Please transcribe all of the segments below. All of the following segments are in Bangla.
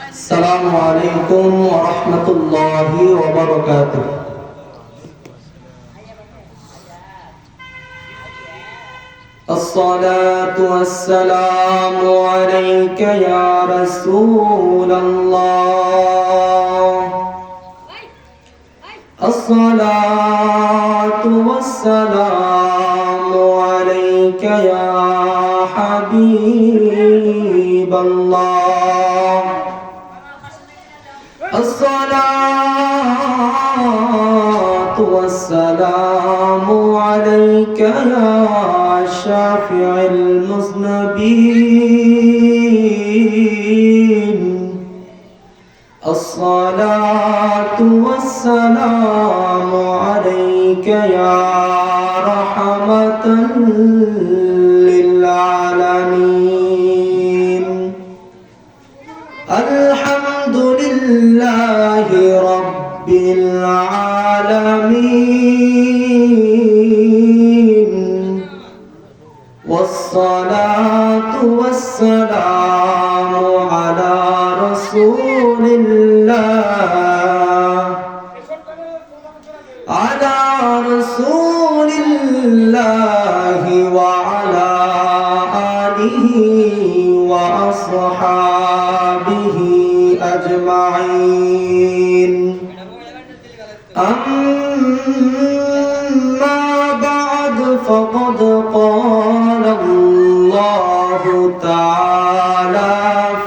السلام عليكم ورحمة الله وبركاته. الصلاة والسلام عليك يا رسول الله. الصلاة والسلام عليك يا حبيب الله. الصلاة والسلام عليك يا شافع المذنبين. الصلاة والسلام عليك يا رحمة للعالمين. الحمد لله رب العالمين، والصلاة والسلام على رسول الله، على رسول الله وعلى آله وأصحابه أجمعين. أما بعد فقد قال الله تعالى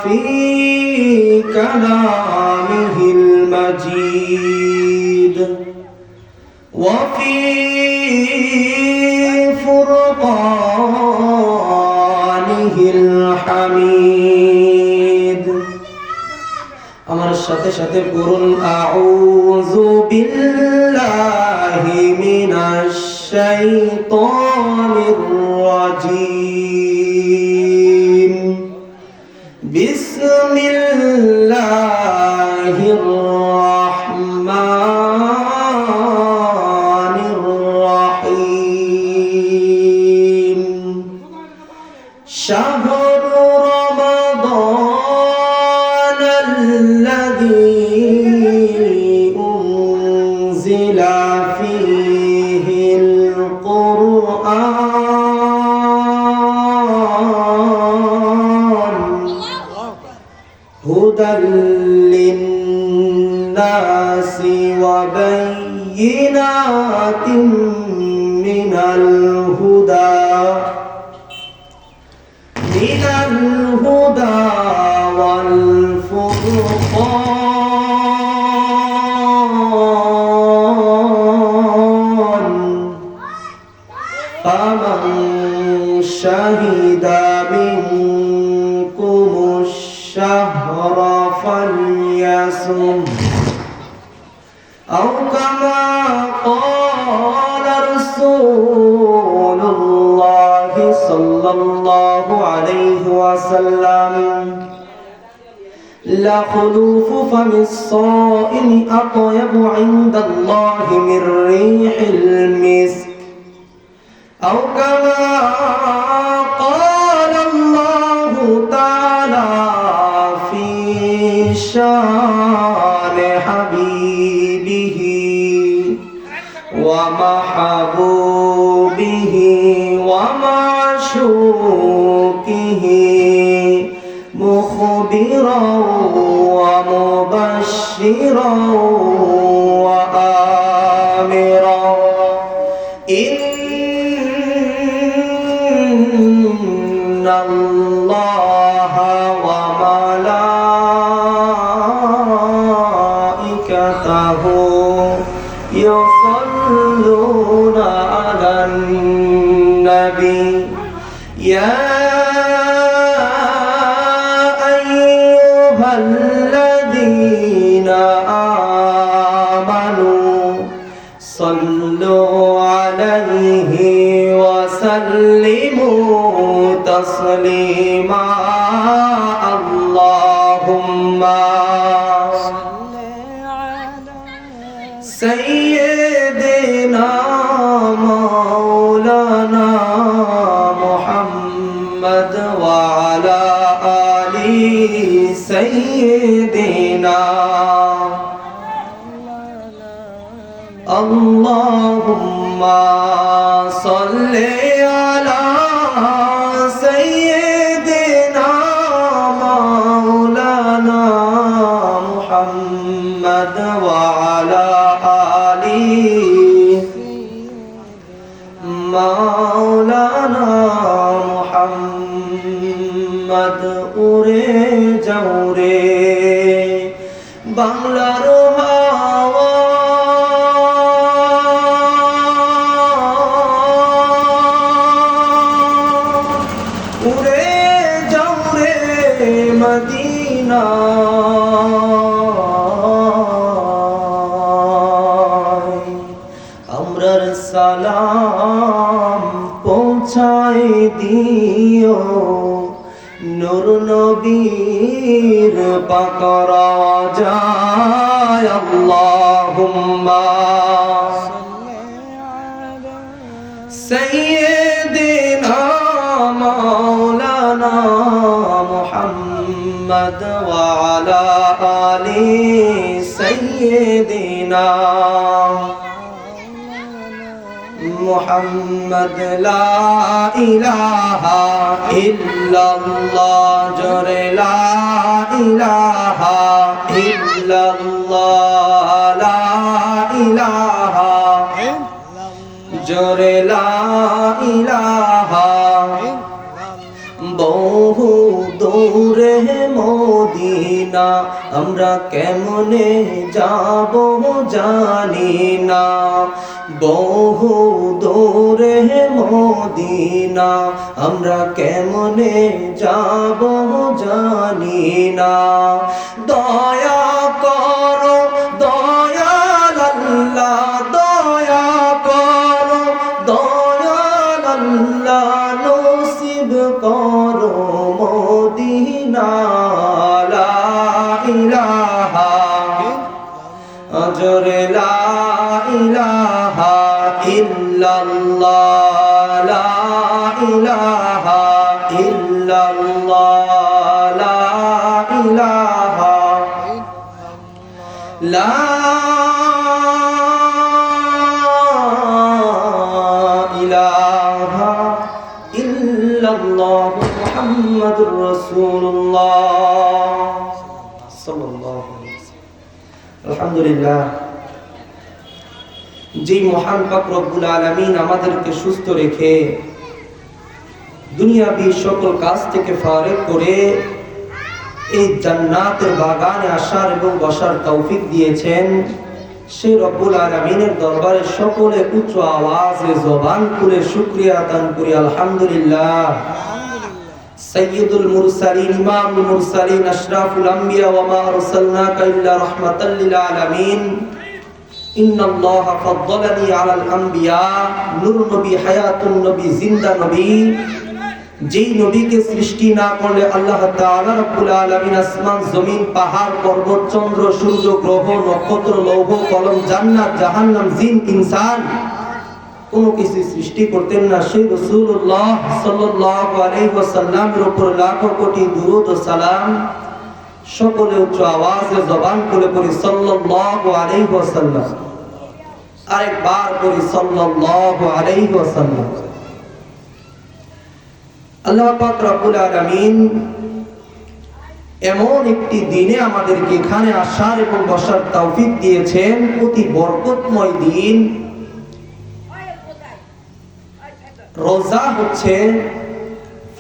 في كلامه المجيد وفي فرقانه الحميد। আমার সাথে সাথে পড়ুন আউযু বিল্লাহি মিনাশ শাইতানির রাজীম। বিসমিল্লাহির রাহমানির রাহিম। শাহরু রমাদান الذي أنزل فيه القرآن هدى للناس وبينات من الهدى والفرقان. فمن شهد منكم الشهر فليصم، أو كما قال رسول الله صلى الله عليه وسلم: لخلوف فم الصائم أطيب عند الله من ريح المسك، أو كما قال الله تعالى في شان حبيبه ومحبوبه ومعشوقه، مخبرا ومبشرا وآمرا إن الله وملائكته يصلون على النبي. يا أيها الذين آمنوا صلوا عليه وسلموا تسليما. اللهم صل على سيدنا مولانا محمد وعلى آله سيدنا اللهم صل على سيدنا مولانا محمد وعلى آله مولانا محمد উড়ে যাও রে বাংলার হাওয়া উড়ে যাও রে মদিনা আমরার সালাম পৌঁছায় দিও নূর নবীর পাক রাজায় আল্লাহুম্মা সাইয়্যিদিনা মাওলানা মুহাম্মদ ওয়া আলা আলি সাইয়্যিদিনা محمد لا إله إلا الله جر لا إله إلا الله لا إله جر لا إله বহু দূরে মদিনা আমরা কেমনে যাব জানি না বহু দূরে মদিনা আমরা কেমনে যাব জানি না দয়া করো দয়াল আল্লাহ দয়া করো দয়াল আল্লাহ নসিব করো মদিনা লা ইলাহা আজর লা ইলাহা ইল্লাল্লাহ লা ইলাহা ইল্লাল্লাহ লা ইলাহা লা ইলাহা ইল্লাল্লাহ মুহাম্মাদুর রাসূলুল্লাহ সাল্লাল্লাহু আলাইহি ওয়াসাল্লাম। আলহামদুলিল্লাহ, যে মহান পাক রব্বুল আলামিন আমাদেরকে সুস্থ রেখে দুনিয়াবি সকল কাজ থেকে ফারেক করে এই জান্নাতের বাগানে আসার এবং বসার তৌফিক দিয়েছেন, সেই রব্বুল আলামিনের দরবারে সকলে উচ্চ আওয়াজে জবান খুলে শুকরিয়া আদান করি আলহামদুলিল্লাহ। সাইয়্যিদুল মুরসালিন ইমামুল মুরসালিন আশরাফুল আম্বিয়া ওয়া মা আরসালনাকা ইল্লা রাহমাতাল লিল আলামিন ইন্নাল্লাহা ফাদ্দালানি আলাল আম্বিয়া নূর নবী হায়াতুন নবী জিন্দা নবী, যেই নবীকে সৃষ্টি না করলে আল্লাহ তাআলা রব্বুল আলামিন আসমান জমিন পাহাড় পর্বত চন্দ্র সূর্য গ্রহ নক্ষত্র লৌহ কলম জান্নাত জাহান্নাম জিন ইনসান কোনো কিছু সৃষ্টি করতেন না। সেই রাসূলুল্লাহ সাল্লাল্লাহু আলাইহি ওয়াসাল্লামের উপর লাখো কোটি দুরূদ ও সালাম। সকলে উচ্চ আওয়াজে জবান খুলে পড়ি সাল্লাল্লাহু আলাইহি ওয়াসাল্লাম। আরেকবার পড়ি সাল্লাল্লাহু আলাইহি ওয়াসাল্লাম। আল্লাহ পাক রব্বুল আলামিন এমন একটি দিনে আমাদেরকে এখানে আসার এবং বসার তৌফিক দিয়েছেন, অতি বরকতময় দিন। রোজা হচ্ছে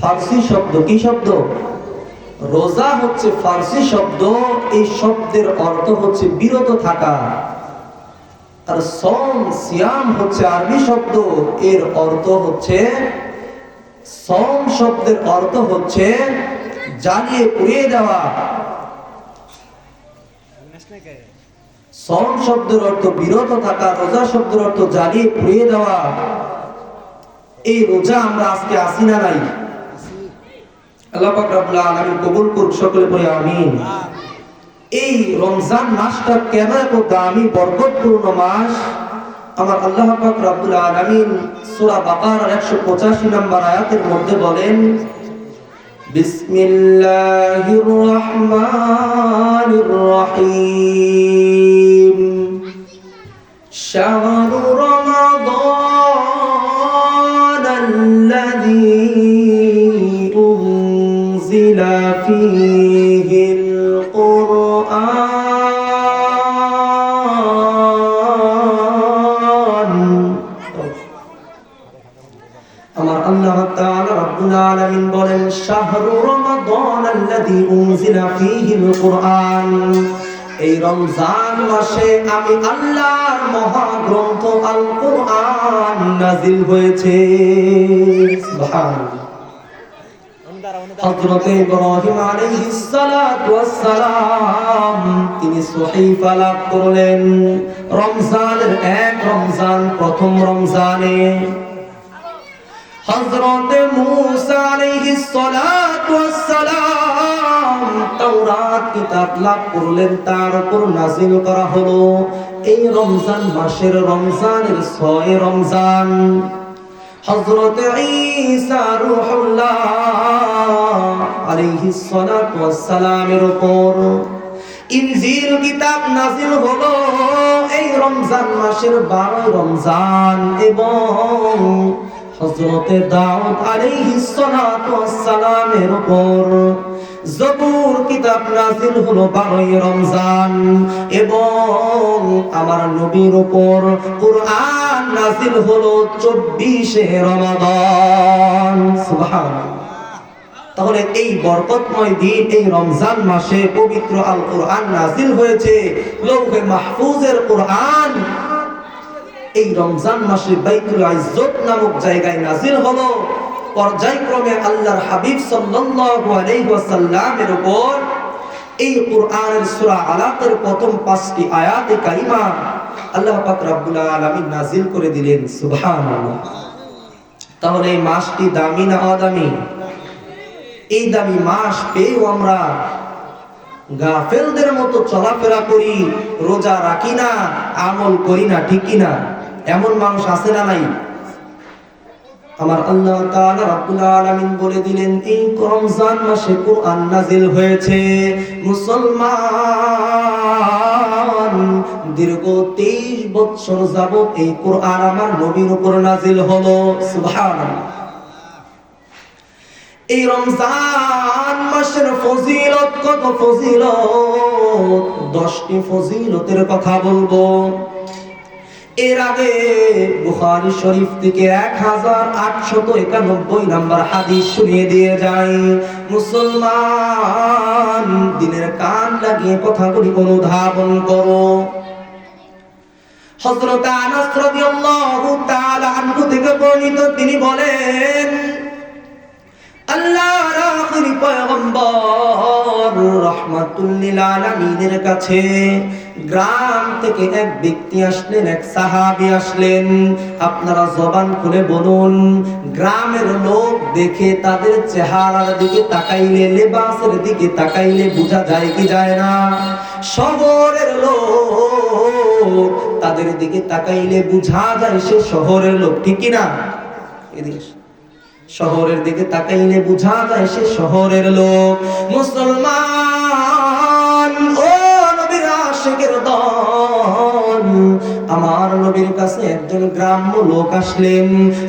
ফারসি শব্দ। কি শব্দ? রোজা হচ্ছে ফারসি শব্দ। এই শব্দের অর্থ হচ্ছে বিরত থাকা। আর সওম সিয়াম হচ্ছে আরবি শব্দ। এর অর্থ হচ্ছে, সওম শব্দের অর্থ হচ্ছে জ্বালিয়ে পুড়িয়ে দেওয়া। সওম শব্দের অর্থ বিরত থাকা, রোজা শব্দের অর্থ জ্বালিয়ে পুড়িয়ে দেওয়া। এই রোজা আমরা আজকে আসি না নাই? আল্লাহ পাক রব্বুল আলামিন কবুল করুক, সকলে পড়ি আমিন। এই রমজান মাসটা কেন এত দামি বরকতপূর্ণ মাস? আমার আল্লাহ পাক রব্বুল আলামিন সূরা বাকারার 185 নম্বর আয়াতের মধ্যে বলেন, বিসমিল্লাহির রহমানির রহিম শাহরু রমাদানাল্লাযী উনজিলা ফীহিল কুরআন। আমার আল্লাহ তাআলা রব্বুল আলামিন বলেন শাহরু রমাদানাল্লাযী উনজিলা ফীহিল কুরআন, এই রমজান মাসে আমি আল্লাহর মহাগ্রন্থ আল কুরআন নাযিল হয়েছে। সুবহানাল্লাহ। হযরত ইব্রাহিম আলাইহিস সালাতু ওয়াস সালাম তিনি সহিফা লাভ করলেন রমজানের এক রমজান, প্রথম রমজানে। হযরত মূসা আলাইহিস সালাতু ওয়াস সালাম তাওরাত কিতাব লাভ করলেন, তার উপর নাযিল করা হলো এই রমজান মাসের রমজানের ৬ রমজান। হযরত ঈসা রূহুল্লাহ আলাইহিস সালাতু ওয়াস সালামের উপর ইনজিল কিতাব নাযিল হলো এই রমজান মাসের ১২ রমজান। এবং হযরতে দাউদ আলাইহিস সালাতু ওয়াস সালামের উপর জবুর কিতাব নাযিল হলো ১২ রমজান। এবং আমার নবীর উপর কুরআন নাযিল হলো ২৪ রমাদান। সুবহানাল্লাহ। তাহলে এই বরকতময় দিন, এই রমজান মাসে পবিত্র আল কুরআন নাযিল হয়েছে। লৌহে মাহফুজের কুরআন এই রমজান মাসে বাইতুল ইজ্জত নামক জায়গায় নাযিল হলো। পর্যায়ক্রমে আল্লাহর হাবিব সাল্লাল্লাহু আলাইহি ওয়াসাল্লামের উপর এই কুরআনের সূরা আলাকের প্রথম ৫টি আয়াতে কারিমা আল্লাহ পাক রব্বুল আলামিন নাযিল করে দিলেন। সুবহানাল্লাহ। তাহলে এই মাসটি দামি না অদামি? এই দামি মাস পেয়েও আমরা গাফেলদের মতো চলাফেরা করি, রোজা রাখি না, আমল করি না, ঠিক কি না? এমন মানুষ আছে না নাই? আমার আল্লাহ তাআলা রব্বুল আলামিন বলে দিলেন এই রমজান মাসে কুরআন নাযিল হয়েছে। মুসলমান দীর্ঘ 23 বছর যাবত এই কুরআন আমার নবীর উপর নাযিল হলো। সুবহানাল্লাহ। এই রমজান মাসের ফজিলত, কত ফজিলত! 10টি ফজিলতের কথা বলবো। এর আগে বুখারী শরীফ থেকে 1891 নম্বর হাদিস শুনিয়ে দিয়ে যাই। মুসলমান দিনের কান লাগিয়ে কথাগুলি অনুধাবন করো। হযরত আনাস রাদিয়াল্লাহু তাআলা আনহু থেকে বর্ণিত, তিনি বলেন আল্লাহর আখির পয়গম্বর রাহমাতুল লিল আলামিনের কাছে গ্রাম থেকে এক ব্যক্তি আসলেন, এক সাহাবী আসলেন। আপনারা জবান খুলে বলুন, গ্রামের লোক দেখে তাদের চেহারার দিকে তাকাইলে, লেবাসের দিকে তাকাইলে বোঝা যায় কি যায় না? শহরের লোক তাদের দিকে তাকাইলে বোঝা যায় সে শহরের লোক, ঠিক কি না? এদিকে শহরের দিকে তাকাইলে বোঝা যায় সে শহরের লোক। মুসলমান ও নবীর আশিকের দল, আমার নবীর কাছে একজন গ্রাম্য লোক আসলেন।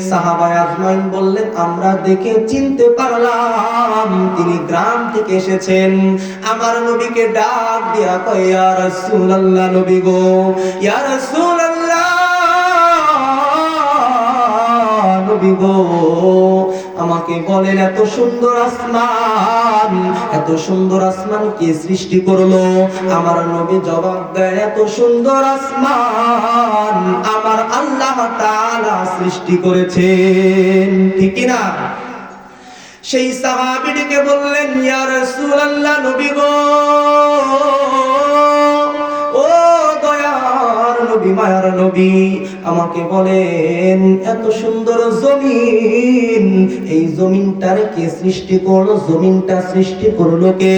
সাহাবায়ে আজমাইন বললেন আমরা দেখে চিনতে পারলাম তিনি গ্রাম থেকে এসেছেন। আমার নবীকে ডাক দিয়া কয় ইয়া রাসূলুল্লাহ, নবী গো, ইয়া রাসূলুল্লাহ, নবী গো, আমাকে বলেন এত সুন্দর আসমান, এত সুন্দর আসমান কে সৃষ্টি করলো? আমার নবী জবাব দেয় এত সুন্দর আসমান আমার আল্লাহ তাআলা সৃষ্টি করেছেন, ঠিক কি না? সেই সাহাবীটিকে বললেন ইয়া রাসূলুল্লাহ, নবী গো, ও দয়ার নবী, মায়ার নবী, আমাকে বলেন এত সুন্দর জমিন, এই জমিনটার কে সৃষ্টি করলো? জমিনটা সৃষ্টি করলো কে?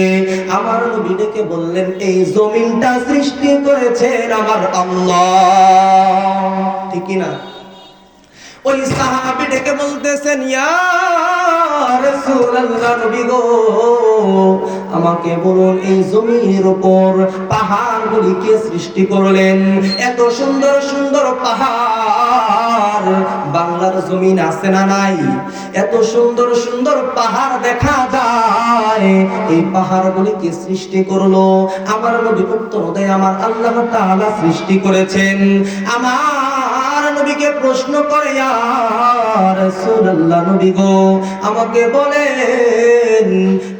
আমার নবী ডেকে বললেন এই জমিনটা সৃষ্টি করেছেন আমার আল্লাহ, ঠিক না? ওই সাহাবী ডেকে বলতেছেন ইয়া রাসূলুল্লাহ নবী গো, আমাকে বলুন এই জমিনের উপর পাহাড়গুলি কে সৃষ্টি করলেন? এত সুন্দর সুন্দর পাহাড় বাংলার জমিন আছে না নাই? এত সুন্দর সুন্দর পাহাড় দেখা যায়, এই পাহাড়গুলি কে সৃষ্টি করলো? আমার নবী উত্তর দেয়, আমার আল্লাহ তাআলা সৃষ্টি করেছেন। আমার নবীকে প্রশ্ন করে, ইয়া রাসূলুল্লাহ নবী গো, আমাকে বলেন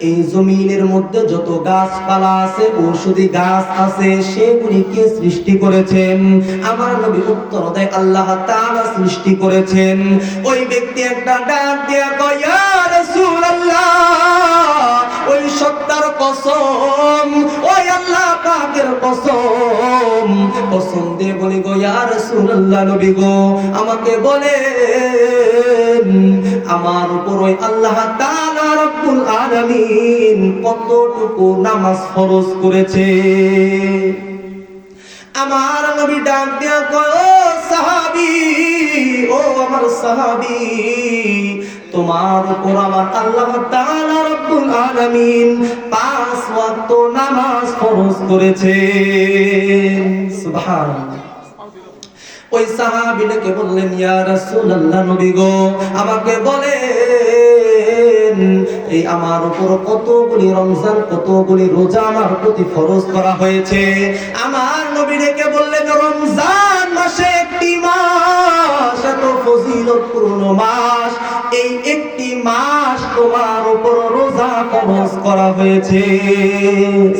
এই জমিনের মধ্যে যত গাছপালা আছে, ঔষধি গাছ আছে, সেগুলি কে সৃষ্টি করেছেন? আমার নবী উত্তর দেয়, আল্লাহ তাআলা সৃষ্টি করেছেন। ওই ব্যক্তি একটা ডাক দিয়ে কয়, ইয়া রাসূলুল্লাহ, ওই সত্তার কসম, ওই আল্লাহ পাকের কসম, কসম দিয়ে বলি গো ইয়া রাসূলুল্লাহ নবী গো, আমাকে বলেন আমার উপর ওই আল্লাহ তাআলা রব্বুল আলামিন কতটুকু নামাজ ফরজ করেছে? আমার নবী ডাক দিয়া কয়, ও সাহাবী, ও আমার সাহাবী, তোমার উপর আমার আল্লাহ তাআলা রব্বুল আলামিন 5 ওয়াক্ত নামাজ ফরজ করেছে। সুবহানাল্লাহ। ওই সাহাবীকে বললেন, ইয়া রাসূলুল্লাহ নবী গো, আমাকে বলেন এই আমার উপর কতগুলি রমজান, কতগুলি রোজা আমার প্রতি ফরজ করা হয়েছে? আমার নবী ডেকে বললেন, রমজান মাসে একটি মাস, এত ফজিলতপূর্ণ মাস, এই একটি মাস তোমার উপর রোজা ফরজ করা হয়েছে।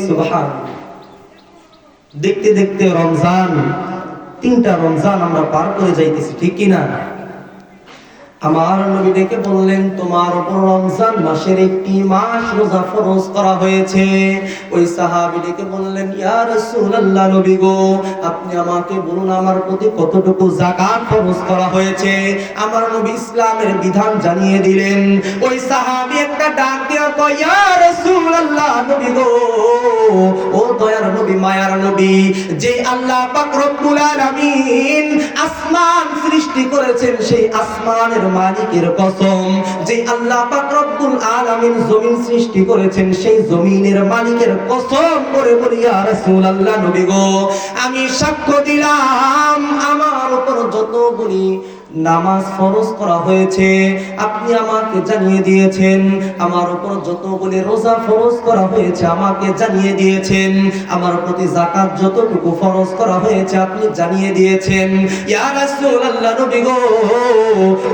সুবহানাল্লাহ। দেখতে দেখতে রমজান, 3টা রমজান আমরা পার করে যাইতেছি, ঠিক কি না? আমার নবী ডেকে বললেন, তোমার উপর রমজান মাসের একটি মাস রোজা ফরজ করা হয়েছে। ওই সাহাবী ডেকে বললেন, ইয়া রাসূলুল্লাহ নবী গো, আপনি আমাকে বলুন আমার প্রতি কতটুকু যাকাত ফরজ করা হয়েছে? আমার নবী ইসলামের বিধান জানিয়ে দিলেন। ওই সাহাবী একটা ডাক দিয়ে কয়, ইয়া রাসূলুল্লাহ নবী গো, ও দয়ার নবী, মায়ার নবী, যে আল্লাহ পাক রব্বুল আলামিন আসমান সৃষ্টি করেছেন, সেই আসমানের মালিকের কসম, যে আল্লাহ পাক রব্বুল আলামিন জমিন সৃষ্টি করেছেন, সেই জমিনের মালিকের কসম করে বলি, ইয়া রাসূলুল্লাহ নবী গো, আমি সাক্ষ্য দিলাম আমার উপর যতগুলি নামাজ ফরজ করা হয়েছে আপনি আমাকে জানিয়ে দিয়েছেন, আমার উপর যতগুলি রোজা ফরজ করা হয়েছে আমাকে জানিয়ে দিয়েছেন, আমার প্রতি যাকাত যতটুকু ফরজ করা হয়েছে আপনি জানিয়ে দিয়েছেন। ইয়া রাসূলুল্লাহ নবী গো,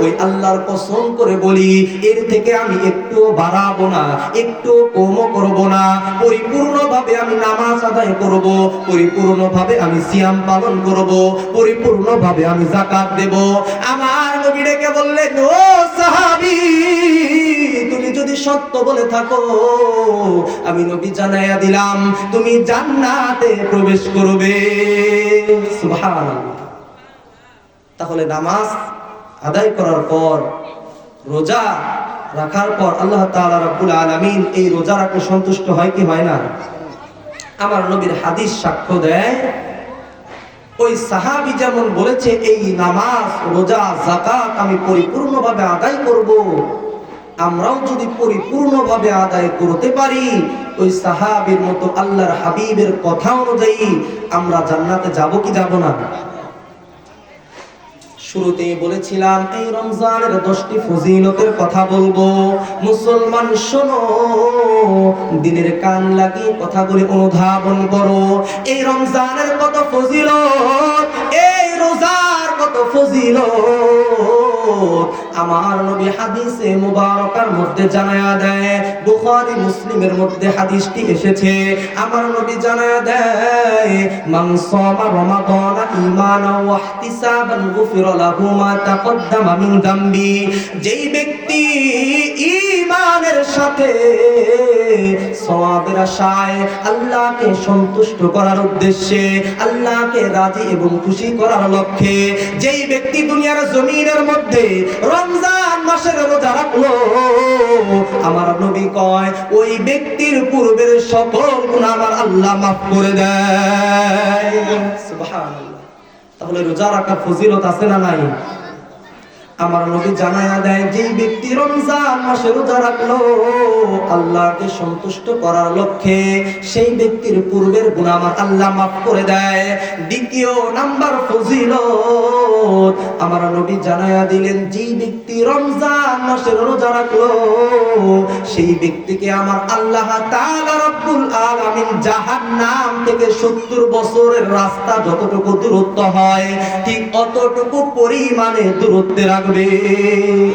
ওই আল্লাহর কসম করে বলি, এর থেকে আমি একটু বাড়াবো না, একটু কমও করব না, পরিপূর্ণভাবে আমি নামাজ আদায় করব, পরিপূর্ণভাবে আমি সিয়াম পালন করব, পরিপূর্ণভাবে আমি যাকাত দেব। আমার নবী ডেকে বললেন, ও সাহাবী, তুমি যদি সত্য বলে থাকো আমি নবী জানাইয়া দিলাম তুমি জান্নাতে প্রবেশ করবে। সুবহানাল্লাহ। তাহলে নামাজ আদায় করার পর, রোজা রাখার পর আল্লাহ তাআলা রব্বুল আলামিন এই রোজা রাখলে সন্তুষ্ট হয় কি হয় না? আমার নবীর হাদিস সাক্ষ্য দেয়, ওই সাহাবী যেমন বলেছে এই নামাজ, রোজা, যাকাত আমি পরিপূর্ণভাবে আদায় করব, আমরাও যদি পরিপূর্ণভাবে আদায় করতে পারি ওই সাহাবীর মতো আল্লাহর হাবিবের কথা অনুযায়ী, আমরা জান্নাতে যাব কি যাব না? শুরুতেই বলেছিলাম এই রমজানের 10টি ফজিলতের কথা বলবো। মুসলমান শোনো, দিনের কান লাগিয়ে কথাগুলি অনুধাবন করো। এই রমজানের কত ফজিলত, এই রোজার কত ফজিলত আমার নবী হাদিসে মুবারকার মধ্যে জানায়া দেয়। বুখারী মুসলিমের মধ্যে হাদিসটি এসেছে। আমার নবী জানায়া দেয়, মান সামা রমাদানা ঈমানান ওয়া ইহতিসাবান গুফিরা লাহু মা তাকদ্দামা মিন যামবি। যেই ব্যক্তি ঈমানের সাথে সওয়াবের আশায় আল্লাহকে সন্তুষ্ট করার উদ্দেশ্যে, আল্লাহকে রাজি এবং খুশি করার লক্ষ্যে যেই ব্যক্তি দুনিয়ার জমিনের মধ্যে রমজান মাসের রোজা রাখলো, আমার নবী কয় ওই ব্যক্তির পূর্বের সকল গুনাহ আমার আল্লাহ মাফ করে দেয়। সুবহানাল্লাহ। তাহলে রোজা রাখার ফজিলত আছে না নাই? আমার নবী জানায়া দেয়, যেই ব্যক্তি রমজান মাসে রোজা রাখলো আল্লাহকে সন্তুষ্ট করার লক্ষ্যে, সেই ব্যক্তির পূর্বের গুনাহ আমার আল্লাহ মাফ করে দেয়। দ্বিতীয় নাম্বার ফজিলত আমার নবী জানায়া দিলেন, যেই ব্যক্তি রমজান মাসে রোজা রাখলো সেই ব্যক্তিকে আমার আল্লাহ তাআলা রব্বুল আলামিন জাহান্নাম থেকে 70 বছরের রাস্তা যতটুকু দূরত্ব হয় ঠিক অতটুকু পরিমাণে দূরত্বে রাখবে।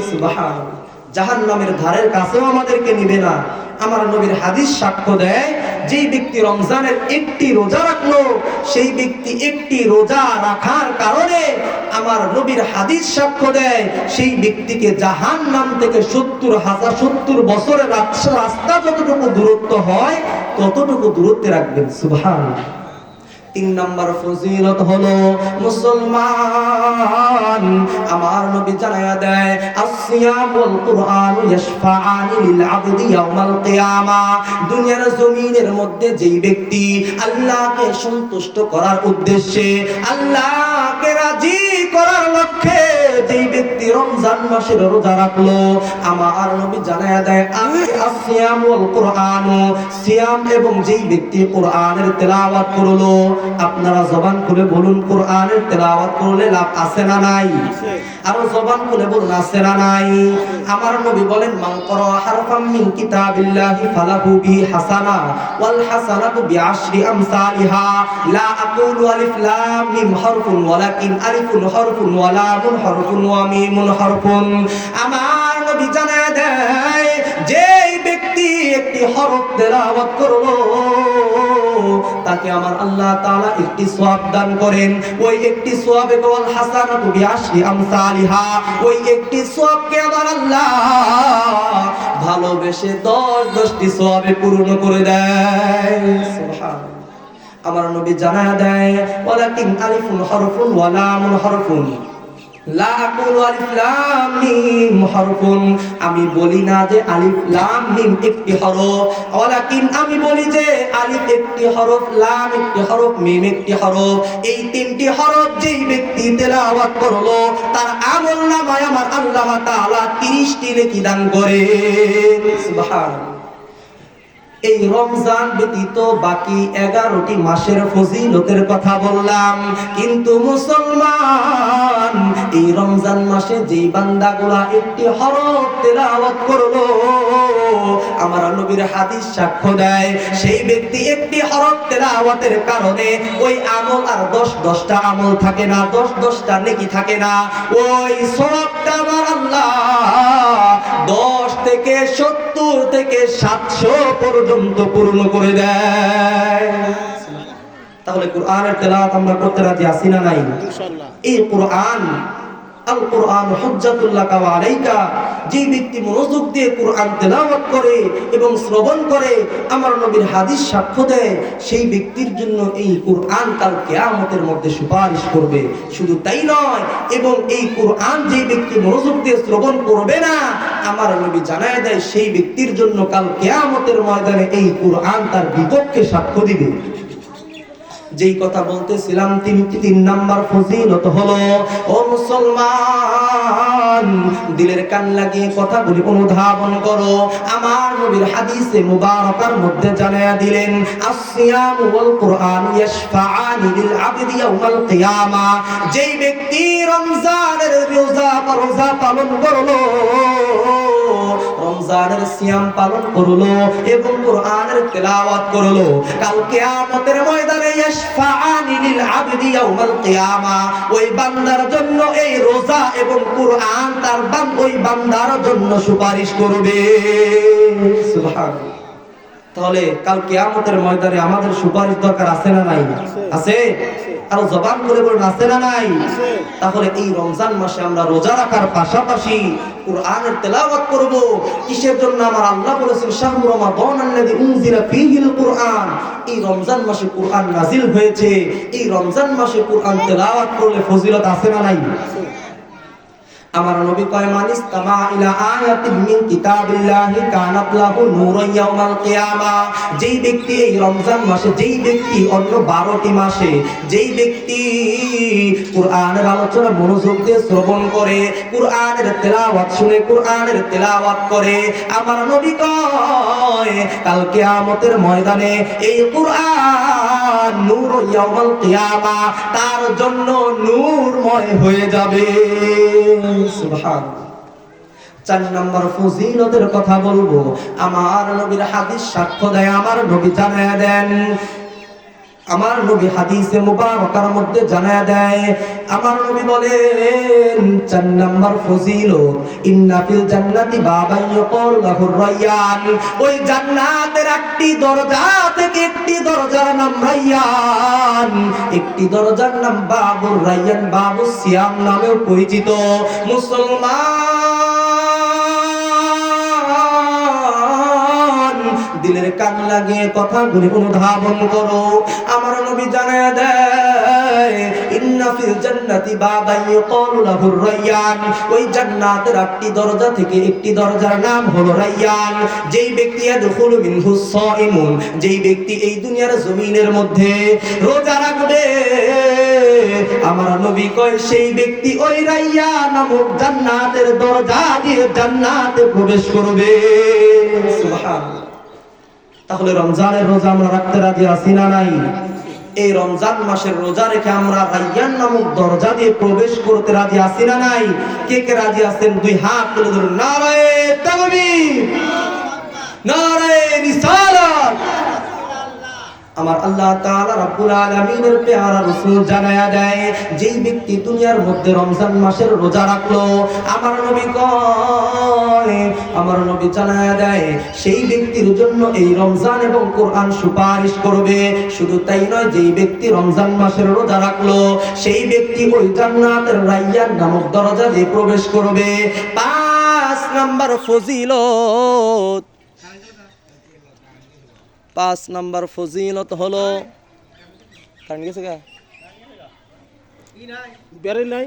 সুবহানাল্লাহ। জাহান্নামের ধারের কাছেও আমাদেরকে নিবে না। আমার নবীর হাদিস সাক্ষ্য দেয়, যেই ব্যক্তি রমজানের একটি রোজা রাখলো সেই ব্যক্তি একটি রোজা রাখার কারণে আমার নবীর হাদিস সাক্ষ্য দেয় সেই ব্যক্তিকে জাহান্নাম থেকে 70 বছরের রাস্তা যতটুকু দূরত্ব হয় ততটুকু দূরত্বে রাখবেন। সুবহানাল্লাহ। 3 নম্বর ফজিলত হলো মুসলমান আমার নবী জানায়া দেয়, আসসিয়াম ওয়াল কুরআন ইয়াশফাআনি লিল আবদি ইয়াউমাল কিয়ামা। দুনিয়ার জমিনের মধ্যে যেই ব্যক্তি আল্লাহকে সন্তুষ্ট করার উদ্দেশ্যে, আল্লাহকে রাজি করার লক্ষ্যে যেই ব্যক্তি রমজান মাসের রোজা রাখলো আমার নবী জানায়া দেয়, আসসিয়াম ওয়াল কুরআন, সিয়াম এবং যেই ব্যক্তি কোরআনের তেলাওয়াত করলো, আপনারা জবান খুলে বলুন কোরআনের তেলাওয়াত করলে লাভ আছে না নাই? আর জবান খুলে বলুন আছে না নাই? আমার নবী বলেন, মান ক্বারা হারফাম মিন কিতাবিল্লাহি ফালাহু বিহি হাসানা ওয়াল হাসানাতু বিআশরি আমসালিহা। লা আকুলু আলিফ লাম মিম হারফুন ওয়ালাকিন আলিফুন হারফুন ওয়া লামুন হারফুন ওয়া মিমুন হারফুন। আমার নবী জানায় দেয়, যেই ব্যক্তি একটি হরফ তেলাওয়াত করলো তাকে আমার আল্লাহ তাআলা একটি সওয়াব দান করেন। ওই একটি সওয়াবে ওয়াল হাসানাতু বিআশরি আমসালিহা, ওই একটি সওয়াবকে আমার আল্লাহ ভালোবেসে 10টি সওয়াবে পূর্ণ করে দেয়। সুবহানাল্লাহ। আমার নবী জানায়া দেয়, ওয়ালাকিন আলিফুন হারফুন ওয়া লামুন হারফুন। লা আকুলু আলিফ লাম মিম হারফুন, আমি বলি না যে আলিফ লাম মিম একটি হরফ, ওয়ালাকিন আমি বলি যে আলিফ একটি হরফ, লাম একটি হরফ, মিম একটি হরফ। এই 3টি হরফ যেই ব্যক্তি তেলাওয়াত করলো তার আমলনামায় আমার আল্লাহ তাআলা 30টি নেকি দান করেন। সুবহানাল্লাহ। এই রমজান ব্যতীত বাকি 11টি মাসের ফজিলতের কথা বললাম, কিন্তু মুসলমান এই রমজান মাসে যেই বান্দাগুলা একটি হরফ তেলাওয়াত করলো আমার নবীর হাদিস সাক্ষ্য দেয়, সেই ব্যক্তি একটি হরফ তেলাওয়াতের কারণে ওই আমল আর 10টা আমল থাকে না, 10টা নেকি থাকে না। ওই সওয়াবটা আমার আল্লাহ 10 থেকে 70 থেকে 700 পর্যন্ত পূর্ণ করে দেয়। তাহলে কোরআনের তেলাওয়াত আমরা করতে রাজি আছি না নাই? ইনশাআল্লাহ। এই কোরআন, আল কোরআন হুজ্জাতুল লাকা ওয়া আলাইকা, যে ব্যক্তি মনোযোগ দিয়ে কোরআন তেলাওয়াত করে এবং শ্রবণ করে আমার নবীর হাদিস সাক্ষ্য দেয়, সেই ব্যক্তির জন্য এই কোরআন কাল কিয়ামতের মধ্যে সুপারিশ করবে। শুধু তাই নয়, এবং এই কোরআন যে ব্যক্তি মনোযোগ দিয়ে শ্রবণ করবে না আমার নবী জানায় দেয়, সেই ব্যক্তির জন্য কাল কিয়ামতের ময়দানে এই কোরআন তার বিপক্ষে সাক্ষ্য দিবে। যেই কথা বলতেছিলাম, 3 নাম্বার ফজিলত হলো, ও মুসলমান দিলের কান লাগিয়ে কথাগুলি অনুধাবন করো। আমার নবীর হাদিসে মুবারাকার মধ্যে জানায়া দিলেন, আসসিয়াম ওয়াল কুরআন ইয়াশফাআনি লিল আবদি ইয়াউমাল কিয়ামা। যেই ব্যক্তি রমজানের রোজা পালন করলো, রমজানের সিয়াম পালন করলো এবং কোরআনের তেলাওয়াত করলো, কাল কিয়ামতের ময়দানে ইয়াশফাআনি লিল আবদি ইয়াউমাল কিয়ামা, ওই বান্দার জন্য এই রোজা এবং কোরআন তার ওই বান্দার জন্য সুপারিশ করবে। সুবহানাল্লাহ। তাহলে কাল কিয়ামতের ময়দানে আমাদের সুপারিশ দরকার আছে না নাই? আছে। আর জবান করে বলুন আছে না নাই? তাহলে এই রমজান মাসে আমরা রোজা রাখার পাশাপাশি কোরআনের তেলাওয়াত করব। কিসের জন্য? আমার আল্লাহ বলেছেন, শাহরু রমাদান আল্লাযী উনজিলা ফীহিল কুরআন। এই রমজান মাসে কোরআন নাজিল হয়েছে। এই রমজান মাসে কোরআন তেলাওয়াত করলে ফজিলত আছে না নাই? আমার নবী কয় মানিস তামা ইলা আয়াতিন মিন কিতাবিল্লাহি কানাত লাহু নূরুন ইয়াউমাল কিয়ামা। যেই ব্যক্তি এই রমজান মাসে, যেই ব্যক্তি অন্য 12টি মাসে, যেই ব্যক্তি কুরআনের আলোচনা মনোযোগ দিয়ে শ্রবণ করে, কুরআনের তেলাওয়াত শুনে, কুরআনের তেলাওয়াত করে, আমার নবী কয় কাল কিয়ামতের ময়দানে এই কুরআন নূরুন ইয়াউমাল কিয়ামা তার জন্য নূরময় হয়ে যাবে। সুবহানাল্লাহ। 4 নম্বর ফজিলতের কথা বলবো। আমার নবীর হাদিস সাক্ষ্য দেয়, আমার নবী জানায়া দেন, আমার নবী হাদিসে মুবারকার মধ্যে জানায়া দেয়, আমার নবী বলেন 4 নম্বর ফজিলত, ইন্না ফিল জান্নাতি বাবান ইয়াকুল লাহুর রায়্যান। ওই জান্নাতের একটি দরজা থেকে একটি দরজার নাম রায়্যান, একটি দরজার নাম বাবুর রায়্যান, বাবুস সিয়াম নামেও পরিচিত। মুসলমান দিলের কান লাগিয়ে কথাগুলি অনুধাবন করো। আমার নবী জানায়া দেয়, ইন্না ফিল জান্নাতি বাবান ইয়াকুলু লাহুর রায়্যান। ওই জান্নাতের একটি দরজা থেকে একটি দরজার নাম হলো রায়্যান। যেই ব্যক্তি ইয়াদখুলু মিনহুস সাইমুন, যেই ব্যক্তি এই দুনিয়ার জমিনের মধ্যে রোজা রাখবে, আমার নবী কয় সেই ব্যক্তি ওই রায়্যান নামক জান্নাতের দরজা দিয়ে জান্নাতে প্রবেশ করবে। সুবহানাল্লাহ। তাহলে রমজানের রোজা আমরা রাখতে রাজি আছি না নাই? এই রমজান মাসের রোজা রেখে আমরা রায়্যান নামক দরজা দিয়ে প্রবেশ করতে রাজি আছি না নাই? কে কে রাজি আছেন? 2 হাত তুলে ধরুন। নারায়ে তাকবীর, নারায়ে রিসালাত। আমার আল্লাহ তাআলা রাব্বুল আলামিনের পেয়ারা রাসূল জানায়া দেয়, যেই ব্যক্তি দুনিয়ার মধ্যে রমজান মাসের রোজা রাখলো, আমার নবী কয়, আমার নবী জানায়া দেয় সেই ব্যক্তির জন্য এই রমজান এবং কোরআন সুপারিশ করবে। শুধু তাই নয়, যেই ব্যক্তি রমজান মাসের রোজা রাখলো সেই ব্যক্তি ওই জান্নাতের রায়্যান নামক দরজা দিয়ে প্রবেশ করবে। 5 নম্বর ফজিলত, 5 নম্বর ফজিলত হলো, কারণ গেছে গা বেরে নাই